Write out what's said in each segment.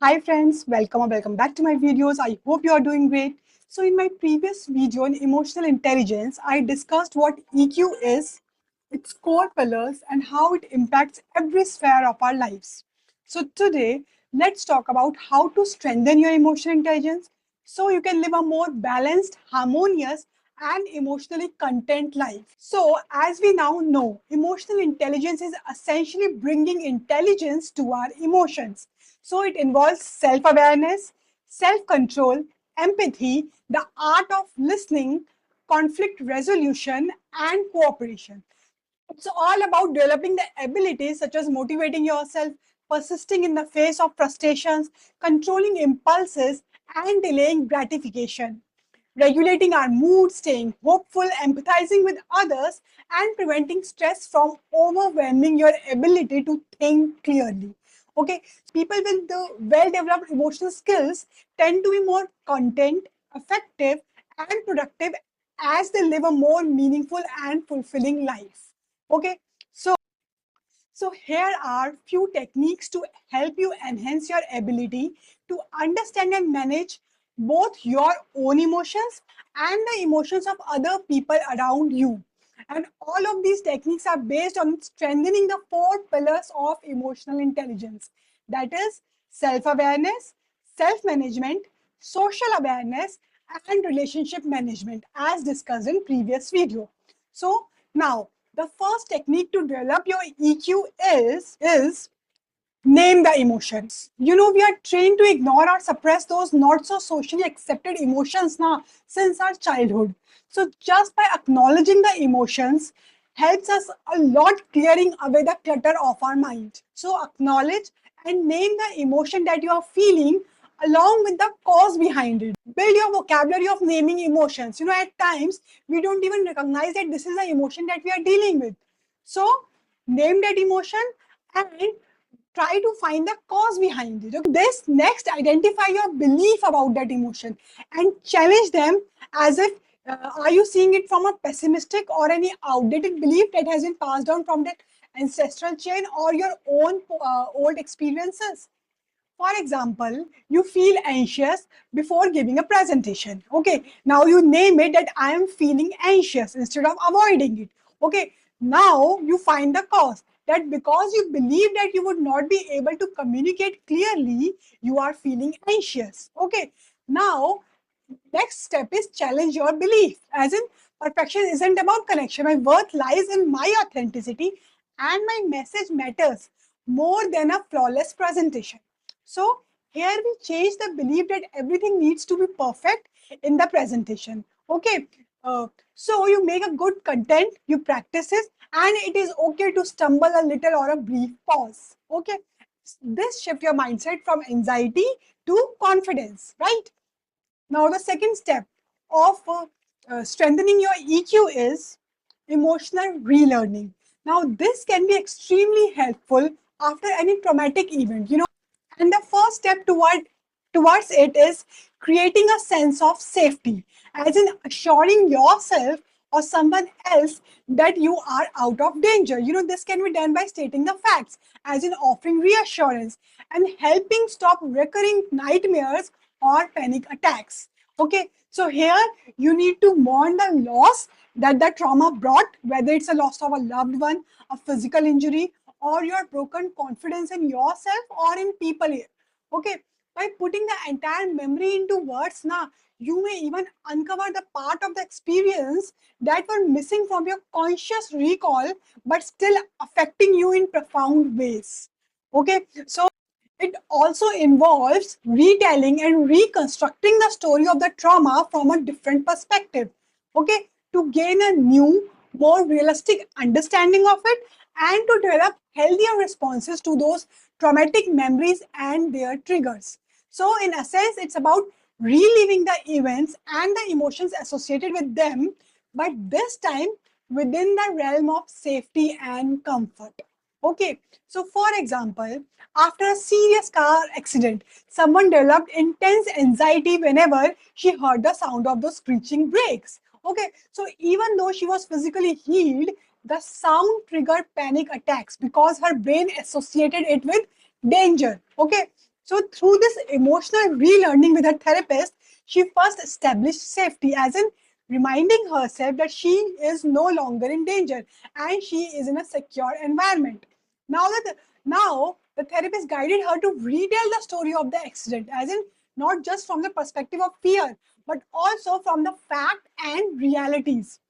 Hi friends, welcome or welcome back to my videos. I hope you are doing great. So in my previous video on emotional intelligence, I discussed what EQ is, its core pillars, and how it impacts every sphere of our lives. So today, let's talk about how to strengthen your emotional intelligence so you can live a more balanced, harmonious, and emotionally content life. So, as we now know, emotional intelligence is essentially bringing intelligence to our emotions. So, it involves self awareness, self control, empathy, the art of listening, conflict resolution, and cooperation. It's all about developing the abilities such as motivating yourself, persisting in the face of frustrations, controlling impulses, and delaying gratification. Regulating our mood, staying hopeful, empathizing with others, and preventing stress from overwhelming your ability to think clearly. Okay, people with the well developed emotional skills tend to be more content, effective, and productive as they live a more meaningful and fulfilling life. Okay, so here are few techniques to help you enhance your ability to understand and manage both your own emotions and the emotions of other people around you. And all of these techniques are based on strengthening the four pillars of emotional intelligence. That is self-awareness, self-management, social awareness, and relationship management as discussed in previous video. So now the first technique to develop your EQ is name the emotions. You know, we are trained to ignore or suppress those not so socially accepted emotions now since our childhood. So just by acknowledging the emotions helps us a lot clearing away the clutter of our mind. So acknowledge and name the emotion that you are feeling along with the cause behind it. Build your vocabulary of naming emotions. You know, at times we don't even recognize that this is the emotion that we are dealing with. So name that emotion and try to find the cause behind it. Okay? This next identify your belief about that emotion and challenge them as if are you seeing it from a pessimistic or any outdated belief that has been passed down from that ancestral chain or your own old experiences. For example, you feel anxious before giving a presentation. Okay, now you name it that I am feeling anxious instead of avoiding it. Okay, now you find the cause that because you believe that you would not be able to communicate clearly, you are feeling anxious. Okay, now next step is challenge your belief. As in, perfection isn't about connection. My worth lies in my authenticity and my message matters more than a flawless presentation. So here we change the belief that everything needs to be perfect in the presentation. Okay. So you make a good content, you practice it, and it is okay to stumble a little or a brief pause. Okay. This shift your mindset from anxiety to confidence, right? Now, the second step of strengthening your EQ is emotional relearning. Now, this can be extremely helpful after any traumatic event, you know, and the first step towards it is creating a sense of safety, as in assuring yourself or someone else that you are out of danger. You know, this can be done by stating the facts, as in offering reassurance and helping stop recurring nightmares or panic attacks. Okay, so here you need to mourn the loss that the trauma brought, whether it's a loss of a loved one, a physical injury, or your broken confidence in yourself or in people here. Okay, by putting the entire memory into words now, you may even uncover the part of the experience that were missing from your conscious recall but still affecting you in profound ways. Okay, so it also involves retelling and reconstructing the story of the trauma from a different perspective, okay, to gain a new, more realistic understanding of it and to develop healthier responses to those traumatic memories and their triggers. So, in a sense, it's about reliving the events and the emotions associated with them, but this time within the realm of safety and comfort. Okay, so for example, after a serious car accident, someone developed intense anxiety whenever she heard the sound of those screeching brakes. Okay, so even though she was physically healed, the sound triggered panic attacks because her brain associated it with danger. Okay, So through this emotional relearning with her therapist, she first established safety, as in reminding herself that she is no longer in danger and she is in a secure environment. Now that now the therapist guided her to retell the story of the accident, as in not just from the perspective of fear, but also from the fact and realities.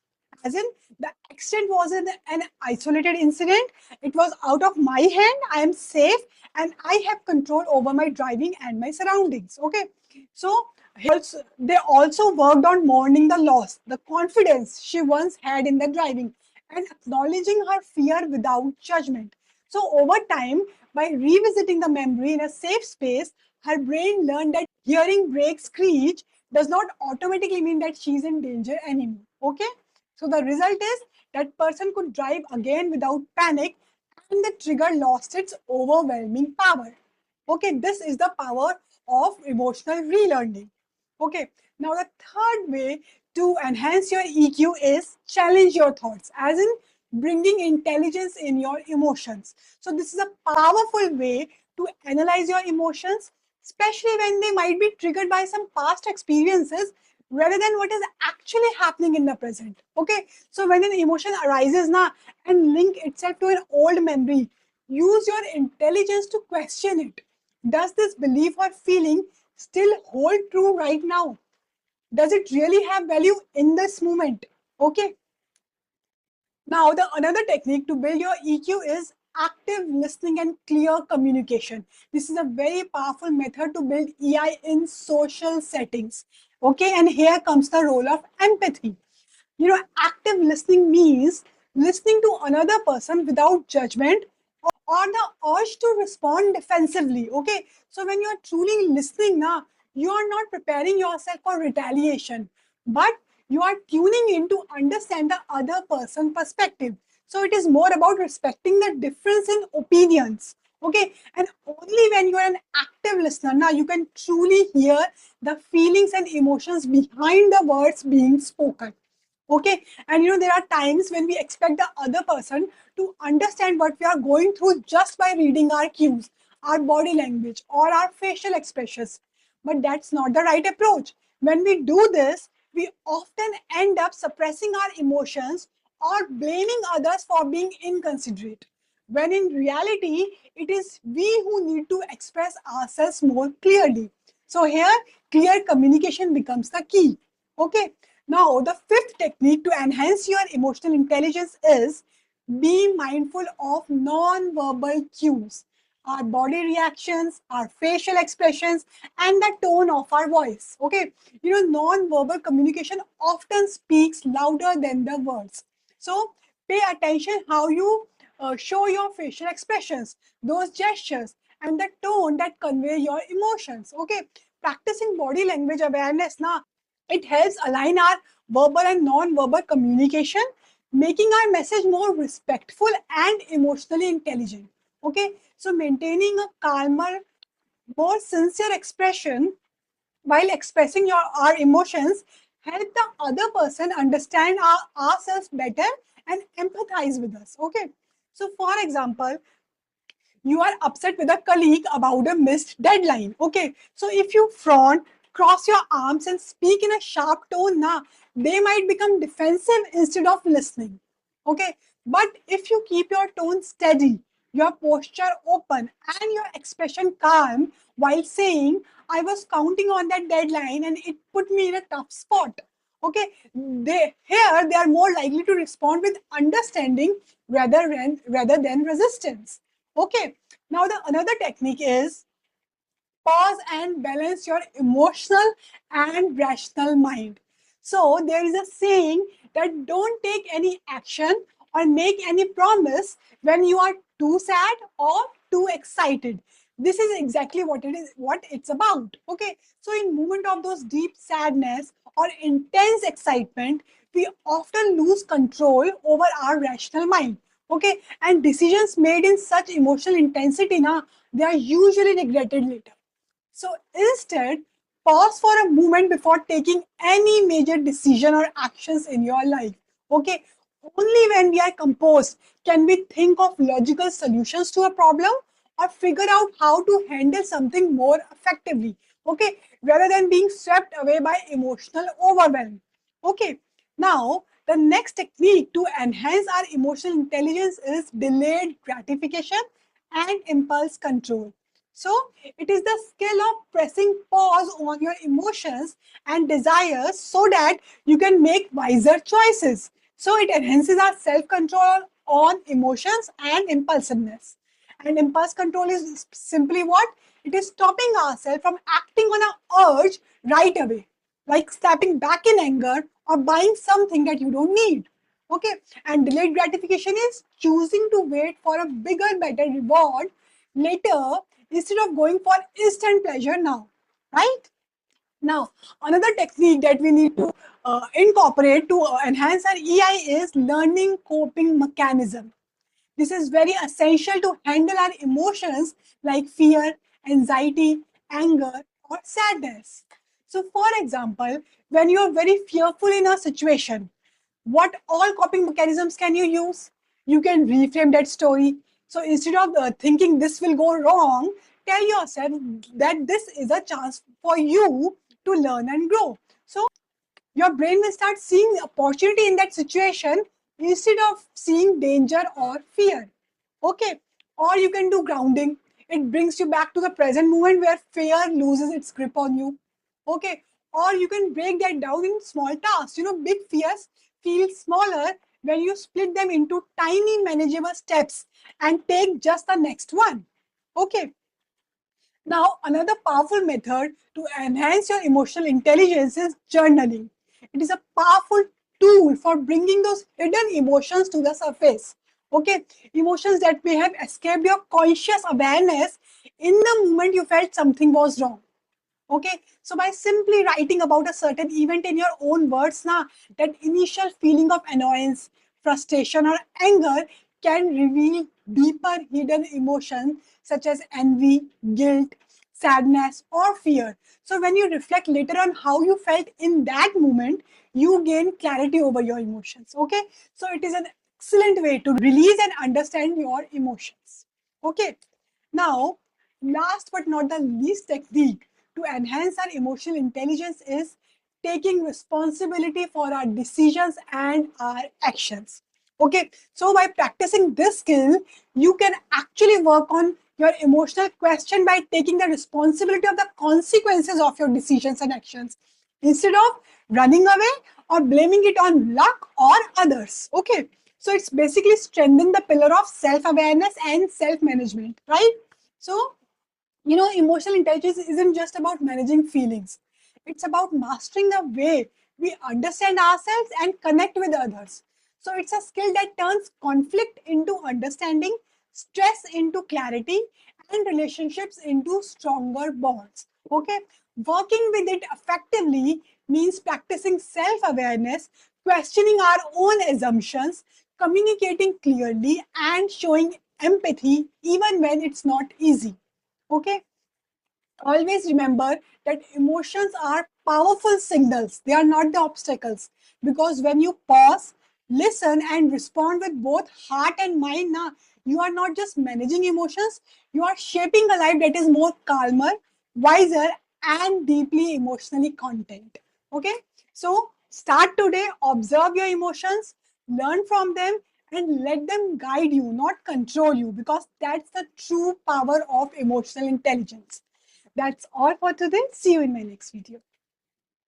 As in, the accident was an isolated incident. It was out of my hand. I am safe and I have control over my driving and my surroundings. Okay. So they also worked on mourning the loss, the confidence she once had in the driving, and acknowledging her fear without judgment. So over time, by revisiting the memory in a safe space, her brain learned that hearing brakes screech does not automatically mean that she's in danger anymore. Okay. So the result is that person could drive again without panic and the trigger lost its overwhelming power. Okay, this is the power of emotional relearning. Okay, now the third way to enhance your EQ is challenge your thoughts, as in bringing intelligence in your emotions. So this is a powerful way to analyze your emotions, especially when they might be triggered by some past experiences rather than what is actually happening in the present. Okay, so when an emotion arises now and link itself to an old memory, use your intelligence to question it. Does this belief or feeling still hold true right now? Does it really have value in this moment? Okay, now, the another technique to build your EQ is active listening and clear communication. This is a very powerful method to build EI in social settings. Okay, and here comes the role of empathy. Active listening means listening to another person without judgment or the urge to respond defensively. Okay, so when you are truly listening now, you are not preparing yourself for retaliation, but you are tuning in to understand the other person's perspective. So it is more about respecting the difference in opinions. Okay, and only when you are an active listener now you can truly hear the feelings and emotions behind the words being spoken. Okay, and there are times when we expect the other person to understand what we are going through just by reading our cues, our body language, or our facial expressions. But that's not the right approach. When we do this, we often end up suppressing our emotions or blaming others for being inconsiderate, when in reality it is we who need to express ourselves more clearly. So here clear communication becomes the key. Okay, now the fifth technique to enhance your emotional intelligence is be mindful of non-verbal cues, our body reactions, our facial expressions, and the tone of our voice. Okay, non-verbal communication often speaks louder than the words. So pay attention how you show your facial expressions, those gestures, and the tone that convey your emotions. Okay, practicing body language awareness now, it helps align our verbal and non-verbal communication, making our message more respectful and emotionally intelligent. Okay, so maintaining a calmer, more sincere expression while expressing our emotions help the other person understand ourselves better and empathize with us. Okay, so for example, you are upset with a colleague about a missed deadline. Okay, so if you frown, cross your arms, and speak in a sharp tone, they might become defensive instead of listening. Okay, but if you keep your tone steady, your posture open, and your expression calm while saying, I was counting on that deadline and it put me in a tough spot. Okay, they are more likely to respond with understanding rather than resistance. Okay, now the another technique is pause and balance your emotional and rational mind. So there is a saying that don't take any action or make any promise when you are too sad or too excited. This is exactly what it's about. Okay, so in moment of those deep sadness or intense excitement, we often lose control over our rational mind. Okay, and decisions made in such emotional intensity now, they are usually regretted later. So instead, pause for a moment before taking any major decision or actions in your life. Okay, only when we are composed can we think of logical solutions to a problem or figure out how to handle something more effectively, okay, rather than being swept away by emotional overwhelm. Okay, now the next technique to enhance our emotional intelligence is delayed gratification and impulse control. So, it is the skill of pressing pause on your emotions and desires so that you can make wiser choices. So, it enhances our self control on emotions and impulsiveness. And impulse control is simply what? It is stopping ourselves from acting on an urge right away, like snapping back in anger or buying something that you don't need. Okay, and delayed gratification is choosing to wait for a bigger, better reward later instead of going for instant pleasure now, right? Now, another technique that we need to incorporate to enhance our EI is learning coping mechanism. This is very essential to handle our emotions like fear, anxiety, anger, or sadness. So, for example, when you are very fearful in a situation, what all coping mechanisms can you use? You can reframe that story. So instead of thinking this will go wrong, tell yourself that this is a chance for you to learn and grow. So your brain will start seeing opportunity in that situation instead of seeing danger or fear. Okay, or you can do grounding. It brings you back to the present moment where fear loses its grip on you. Okay, or you can break that down in small tasks. Big fears feel smaller when you split them into tiny manageable steps and take just the next one. Okay, now, another powerful method to enhance your emotional intelligence is journaling. It is a powerful tool for bringing those hidden emotions to the surface. Okay, emotions that may have escaped your conscious awareness in the moment you felt something was wrong. Okay, so by simply writing about a certain event in your own words, now that initial feeling of annoyance, frustration, or anger can reveal deeper hidden emotions such as envy, guilt, sadness, or fear. So when you reflect later on how you felt in that moment, you gain clarity over your emotions. Okay, so it is an excellent way to release and understand your emotions. Okay, now last but not the least technique to enhance our emotional intelligence is taking responsibility for our decisions and our actions. Okay, so by practicing this skill, you can actually work on your emotional question by taking the responsibility of the consequences of your decisions and actions instead of running away or blaming it on luck or others. Okay, so it's basically strengthen the pillar of self awareness and self management, right? So emotional intelligence isn't just about managing feelings. It's about mastering the way we understand ourselves and connect with others. So it's a skill that turns conflict into understanding, stress into clarity, and relationships into stronger bonds. Okay, working with it effectively means practicing self-awareness, questioning our own assumptions, communicating clearly, and showing empathy even when it's not easy. Okay, always remember that emotions are powerful signals. They are not the obstacles. Because when you pause, listen, and respond with both heart and mind, you are not just managing emotions, you are shaping a life that is more calmer, wiser, and deeply emotionally content. Okay, so start today, observe your emotions, learn from them, and let them guide you, not control you, because that's the true power of emotional intelligence. That's all for today. See you in my next video.